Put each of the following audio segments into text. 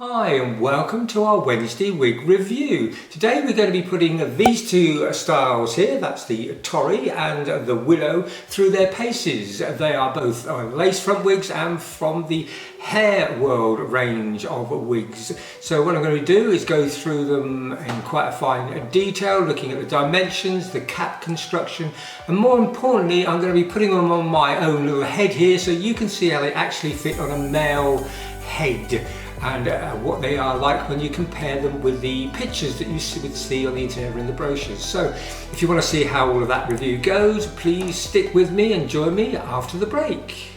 Hi and welcome to our Wednesday wig review. Today we're going to be putting these two styles here, that's the Torri and the Willow, through their paces. They are both lace front wigs and from the Hairworld range of wigs. So what I'm going to do is go through them in quite a fine detail, looking at the dimensions, the cap construction, and more importantly I'm going to be putting them on my own little head here so you can see how they actually fit on a male head. And what they are like when you compare them with the pictures that you would see on the internet or in the brochures. So if you want to see how all of that review goes, please stick with me and join me after the break.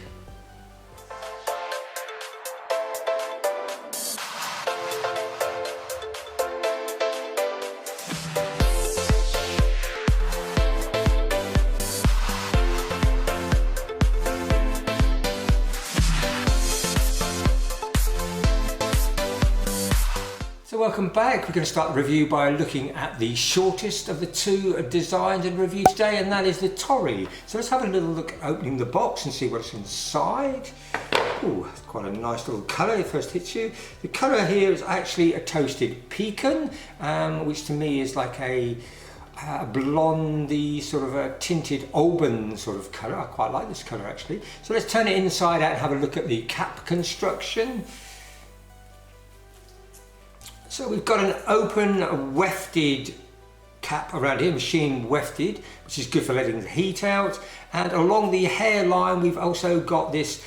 So welcome back. We're going to start the review by looking at the shortest of the two designs and review today, and that is the Torri. So let's have a little look opening the box and see what's inside. Oh, it's quite a nice little colour. It first hits you. The colour here is actually a Toasted Pecan, which to me is like a blondie sort of a tinted auburn sort of colour. I quite like this colour actually. So let's turn it inside out and have a look at the cap construction. So we've got an open wefted cap around here, machine wefted, which is good for letting the heat out. And along the hairline, we've also got this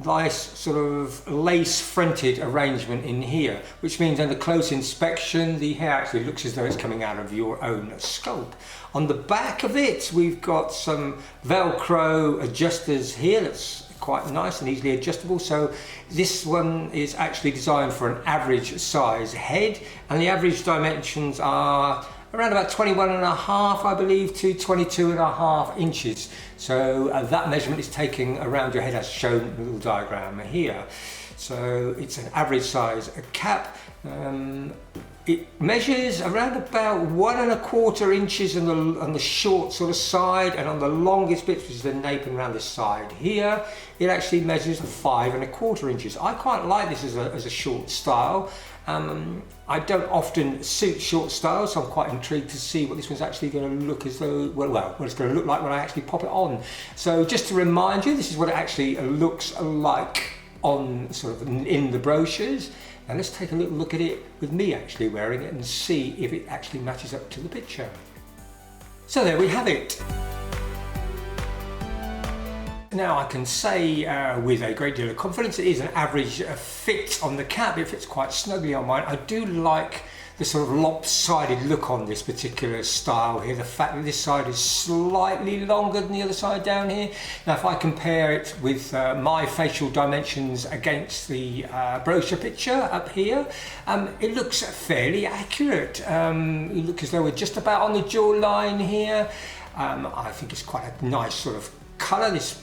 nice sort of lace fronted arrangement in here, which means under close inspection, the hair actually looks as though it's coming out of your own scalp. On the back of it, we've got some Velcro adjusters here. That's quite nice and easily adjustable. So this one is actually designed for an average size head, and the average dimensions are around about 21.5, I believe, to 22.5 inches. So that measurement is taken around your head as shown in the little diagram here. So it's an average size cap. It measures around about 1.25 inches on the short sort of side, and on the longest bit, which is the nape and around the side here, it actually measures 5.25 inches. I quite like this as a short style. I don't often suit short styles, so I'm quite intrigued to see what this one's actually going to look as though, well, what it's going to look like when I actually pop it on. So just to remind you, this is what it actually looks like on sort of in the brochures. Now let's take a little look at it with me actually wearing it and see if it actually matches up to the picture. So there we have it. Now I can say with a great deal of confidence it is an average fit on the cap. It fits quite snugly on mine. I do like the sort of lopsided look on this particular style here. The fact that this side is slightly longer than the other side down here. Now if I compare it with my facial dimensions against the brochure picture up here, it looks fairly accurate. You look as though we're just about on the jawline here. I think it's quite a nice sort of colour, this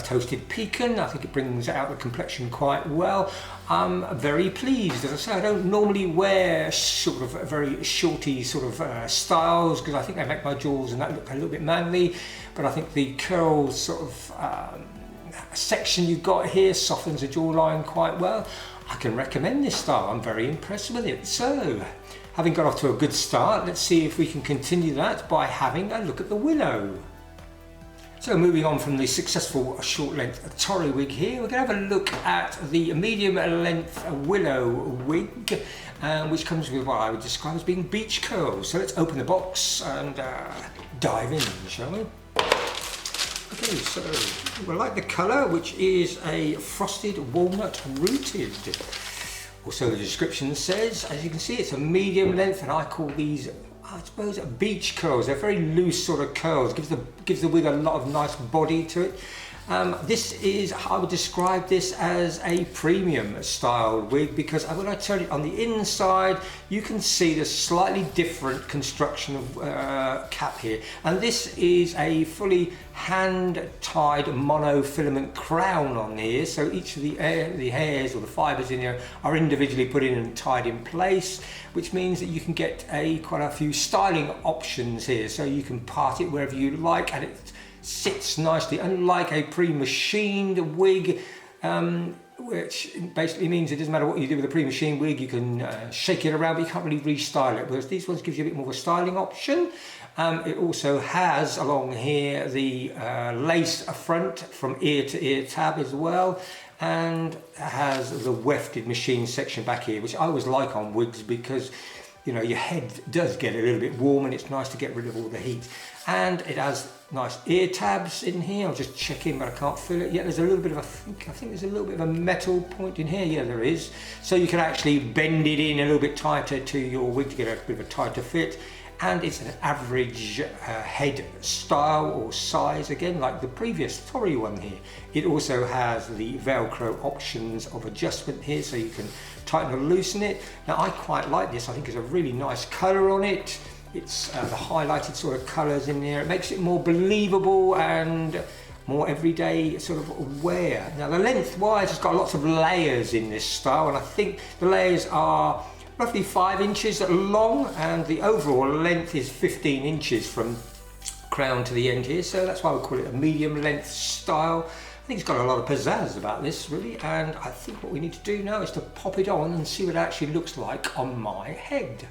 Toasted Pecan. I think it brings out the complexion quite well. I'm very pleased. As I say, I don't normally wear sort of very shorty sort of styles because I think they make my jaws and that look a little bit manly, but I think the curl sort of section you've got here softens the jawline quite well. I can recommend this style. I'm very impressed with it. So having got off to a good start, let's see if we can continue that by having a look at the Willow. So moving on from the successful short length Torri wig here, we're going to have a look at the medium length Willow wig, which comes with what I would describe as being beach curls. So let's open the box and dive in, shall we? Okay, so we like the colour, which is a frosted walnut rooted. Also the description says, as you can see, it's a medium length, and I call these, I suppose, beach curls. They're very loose sort of curls. Gives the wig a lot of nice body to it. This is, I would describe this as a premium style wig because when I turn it on the inside, you can see the slightly different construction of cap here. And this is a fully hand-tied monofilament crown on here. So each of the hairs or the fibres in here are individually put in and tied in place, which means that you can get quite a few styling options here. So you can part it wherever you like, and it sits nicely. Unlike a pre-machined wig, which basically means it doesn't matter what you do with a pre-machine wig, you can shake it around, but you can't really restyle it, whereas these ones gives you a bit more of a styling option. It also has along here the lace front from ear to ear tab as well, and has the wefted machine section back here, which I always like on wigs because, you know, your head does get a little bit warm and it's nice to get rid of all the heat. And it has nice ear tabs in here. I'm just checking, but I can't feel it yet. There's a little bit of I think there's a little bit of a metal point in here. Yeah, there is. So you can actually bend it in a little bit tighter to your wig to get a bit of a tighter fit. And it's an average head style or size, again, like the previous Torri one here. It also has the Velcro options of adjustment here, so you can tighten or loosen it. Now, I quite like this. I think it's a really nice colour on it. It's the highlighted sort of colours in there. It makes it more believable and more everyday sort of wear. Now, the length-wise, it's got lots of layers in this style, and I think the layers are roughly 5 inches long, and the overall length is 15 inches from crown to the end here, so that's why we call it a medium length style. I think it's got a lot of pizzazz about this, really, and I think what we need to do now is to pop it on and see what it actually looks like on my head.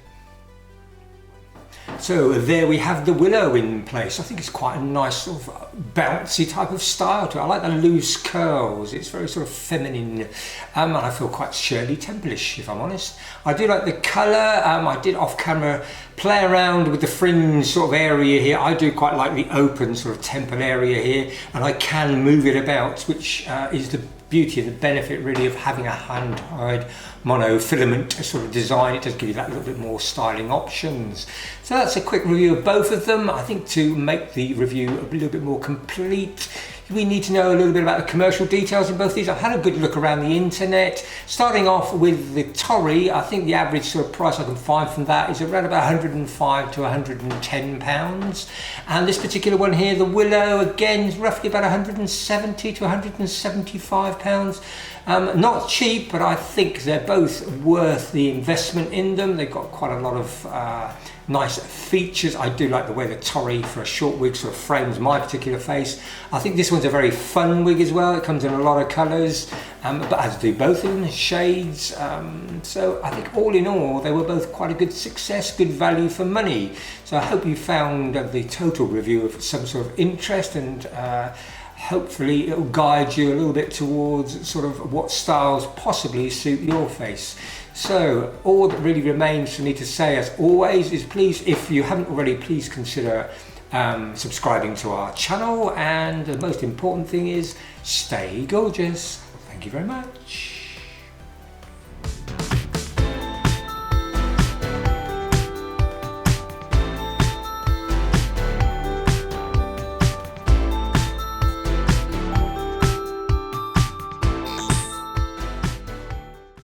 So there we have the Willow in place. I think it's quite a nice sort of bouncy type of style to it. I like the loose curls. It's very sort of feminine, and I feel quite Shirley Temple-ish, if I'm honest. I do like the colour. I did off camera play around with the fringe sort of area here. I do quite like the open sort of temple area here, and I can move it about, which is the beauty and the benefit really of having a hand-tied monofilament sort of design. It does give you that little bit more styling options. So that's a quick review of both of them. I think to make the review a little bit more complete, we need to know a little bit about the commercial details in both these. I've had a good look around the internet. Starting off with the Torri, I think the average sort of price I can find from that is around about £105 to £110. And this particular one here, the Willow, again, is roughly about £170 to £175. Not cheap, but I think they're both worth the investment in them. They've got quite a lot of nice features. I do like the way the Torri for a short wig sort of frames my particular face. I think this one's a very fun wig as well. It comes in a lot of colours, but as do both of them, shades. So I think all in all, they were both quite a good success, good value for money. So I hope you found the total review of some sort of interest, and hopefully it'll guide you a little bit towards sort of what styles possibly suit your face. So all that really remains for me to say, as always, is please, if you haven't already, please consider subscribing to our channel, and the most important thing is stay gorgeous. Thank you very much.